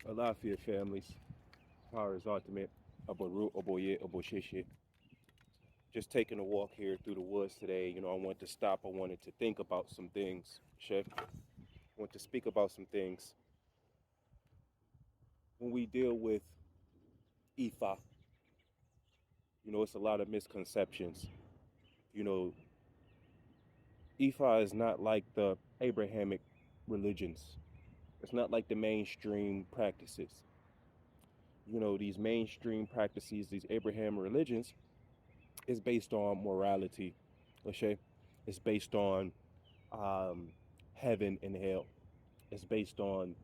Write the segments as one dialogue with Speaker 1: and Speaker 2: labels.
Speaker 1: Alafia families, power is ultimate. Abaru, Oboye, Oboshishe. Just taking a walk here through the woods today. I wanted to stop. I wanted to think about some things, Chef. I want to speak about some things. When we deal with Ifa, it's a lot of misconceptions. You know, Ifa is not like the Abrahamic religions. It's not like the mainstream practices. These mainstream practices, these Abraham religions, is based on morality, okay? It's based on um, heaven and hell. It's based on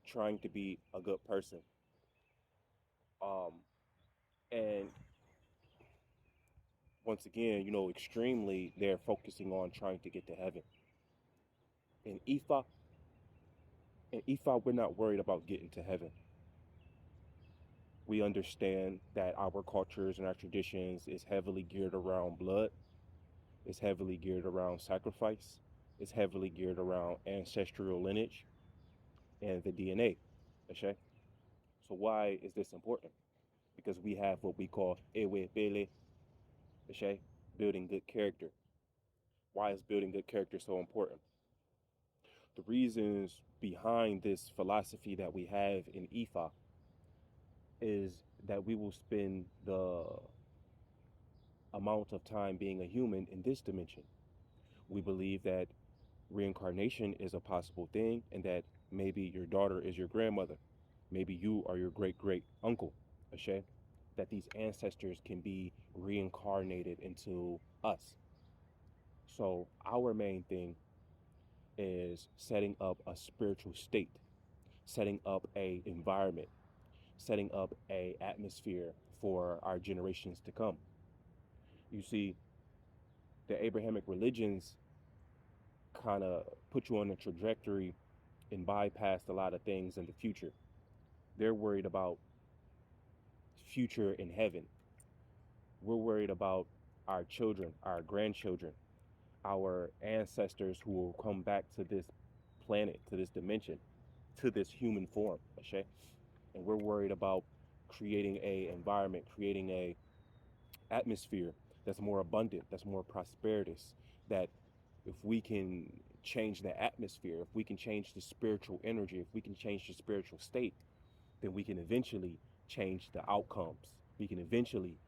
Speaker 1: trying to be a good person. Um, and once again, extremely, they're focusing on trying to get to heaven. In Ifa, we're not worried about getting to heaven. We understand that our cultures and our traditions is heavily geared around blood. It's heavily geared around sacrifice. It's heavily geared around ancestral lineage and the DNA. Okay? So why is this important? Because we have what we call ewe bele, okay? Building good character. Why is building good character so important? The reasons behind this philosophy that we have in Ifa is that we will spend the amount of time being a human in this dimension. We believe that reincarnation is a possible thing and that maybe your daughter is your grandmother. Maybe you are your great great uncle, okay? That these ancestors can be reincarnated into us. So our main thing is setting up a spiritual state, setting up a environment, setting up a atmosphere for our generations to come. You see, the Abrahamic religions kind of put you on a trajectory and bypassed a lot of things in the future. They're worried about future in heaven. We're worried about our children, our grandchildren, our ancestors who will come back to this planet, to this dimension, to this human form, okay? And we're worried about creating a environment, creating a atmosphere that's more abundant, that's more prosperous, that if we can change the atmosphere, if we can change the spiritual energy, if we can change the spiritual state, then we can eventually change the outcomes. We can eventually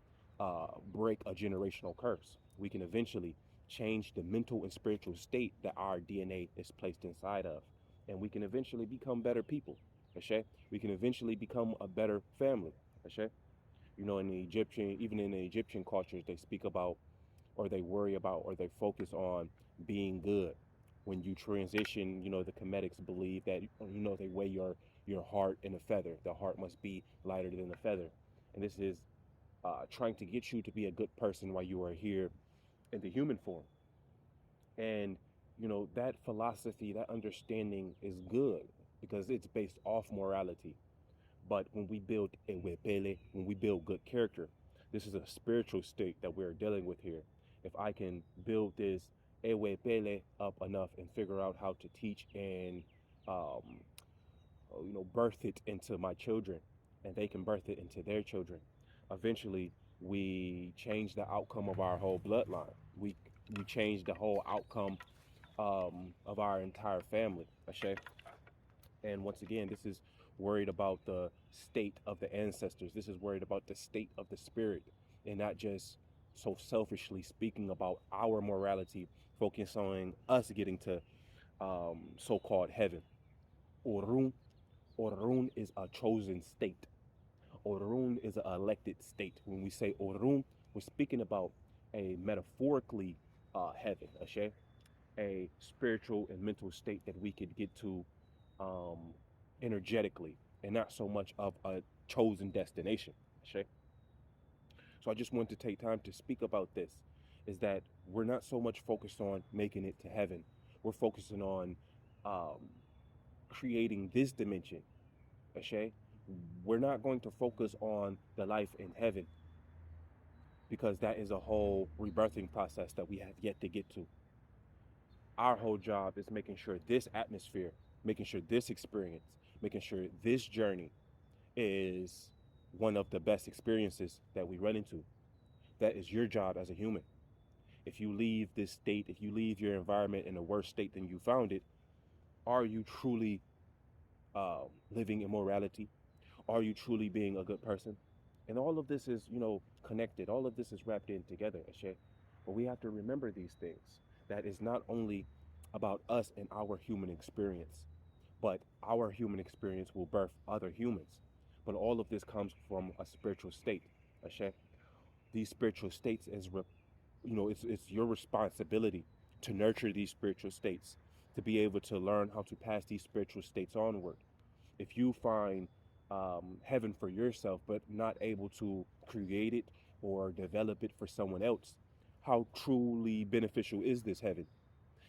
Speaker 1: break a generational curse. We can eventually change the mental and spiritual state that our DNA is placed inside of. And we can eventually become better people. Okay? We can eventually become a better family. Okay? In the Egyptian, even in the Egyptian cultures, they speak about or they worry about or they focus on being good. When you transition, the Comedics believe that they weigh your heart in a feather. The heart must be lighter than a feather, and this is trying to get you to be a good person while you are here in the human form. And that philosophy, that understanding is good because it's based off morality. But when we build a wepele, when we build good character, this is a spiritual state that we're dealing with here. If I can build this ewepele up enough and figure out how to teach and um, birth it into my children, and they can birth it into their children, eventually we change the outcome of our whole bloodline. We change the whole outcome of our entire family. Okay? And once again, this is worried about the state of the ancestors. This is worried about the state of the spirit and not just so selfishly speaking about our morality, focus on us getting to so-called heaven. Orun, Orun is a chosen state. Orun is an elected state. When we say Orun, we're speaking about a metaphorically heaven, okay? A spiritual and mental state that we could get to um, energetically and not so much of a chosen destination. Okay? So I just wanted to take time to speak about this is that we're not so much focused on making it to heaven. We're focusing on um, creating this dimension. Okay? We're not going to focus on the life in heaven because that is a whole rebirthing process that we have yet to get to. Our whole job is making sure this atmosphere, making sure this experience, making sure this journey is one of the best experiences that we run into. That is your job as a human. If you leave this state, if you leave your environment in a worse state than you found it, are you truly living in morality? Are you truly being a good person? And all of this is, connected. All of this is wrapped in together, Ashe. But we have to remember these things. That is not only about us and our human experience, but our human experience will birth other humans. But all of this comes from a spiritual state, Ashe. These spiritual states it's your responsibility to nurture these spiritual states, to be able to learn how to pass these spiritual states onward. If you find heaven for yourself but not able to create it or develop it for someone else, how truly beneficial is this heaven?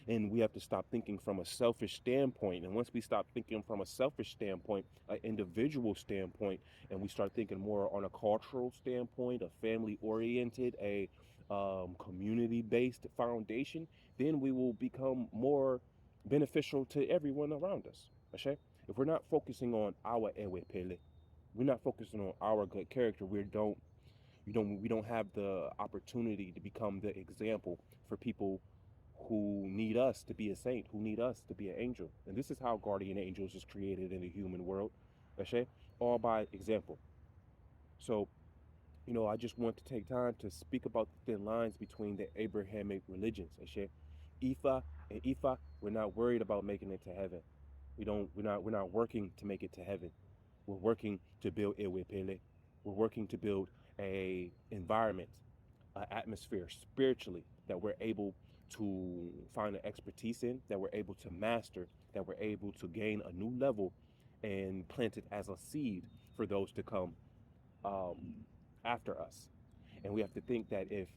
Speaker 1: And we have to stop thinking from a selfish standpoint. And once we stop thinking from a selfish standpoint, an individual standpoint, and we start thinking more on a cultural standpoint, a family oriented, a community based foundation, then we will become more beneficial to everyone around us. Okay? If we're not focusing on our ewe pele, we're not focusing on our good character, we don't have the opportunity to become the example for people who need us to be a saint, who need us to be an angel. And this is how guardian angels is created in the human world. Okay? All by example. So, I just want to take time to speak about the thin lines between the Abrahamic religions. Okay? Ifa and Ifa, we're not worried about making it to heaven. We're not working to make it to heaven. We're working to build Ewepele. We're working to build a environment, an atmosphere spiritually that we're able to find an expertise in, that we're able to master, that we're able to gain a new level and plant it as a seed for those to come um, after us. And we have to think that if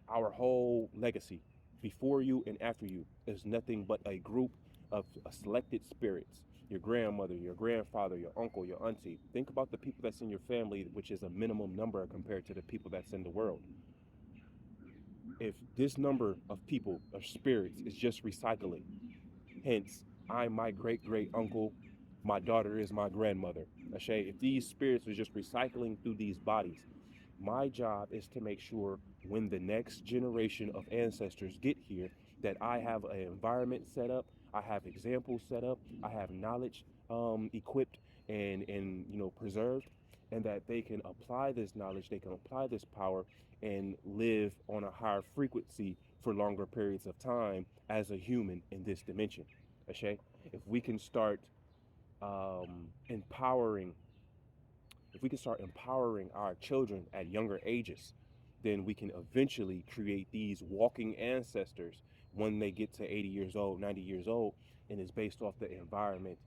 Speaker 1: our whole legacy, before you and after you, is nothing but a group of selected spirits, your grandmother, your grandfather, your uncle, your auntie. Think about the people that's in your family, which is a minimum number compared to the people that's in the world. If this number of people, of spirits, is just recycling, hence, I'm my great great uncle, my daughter is my grandmother. Okay? If these spirits are just recycling through these bodies, my job is to make sure when the next generation of ancestors get here that I have an environment set up, I have examples set up, I have knowledge equipped and preserved, and that they can apply this knowledge, they can apply this power, and live on a higher frequency for longer periods of time as a human in this dimension. Okay, if we can start empowering if we can start empowering our children at younger ages, then we can eventually create these walking ancestors when they get to 80 years old, 90 years old, and it's based off the environment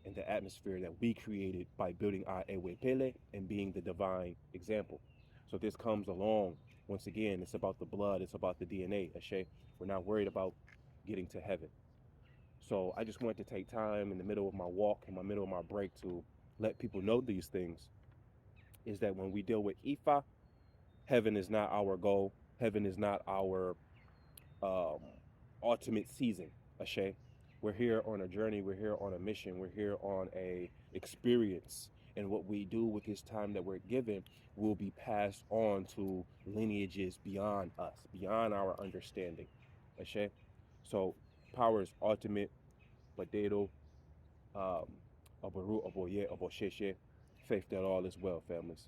Speaker 1: and the atmosphere that we created by building our Ewepele and being the divine example. So this comes along. Once again, it's about the blood, it's about the DNA, Ashe. We're not worried about getting to heaven. So I just wanted to take time in the middle of my walk, in the middle of my break, to let people know these things, is that when we deal with Ifa, heaven is not our goal. Heaven is not our um, ultimate season. Ashe. We're here on a journey. We're here on a mission. We're here on a experience. And what we do with this time that we're given will be passed on to lineages beyond us, beyond our understanding. Ashe. So power is ultimate. Badero, um, Abaru, Aboye, Abosheshe. Faith that all is well, families.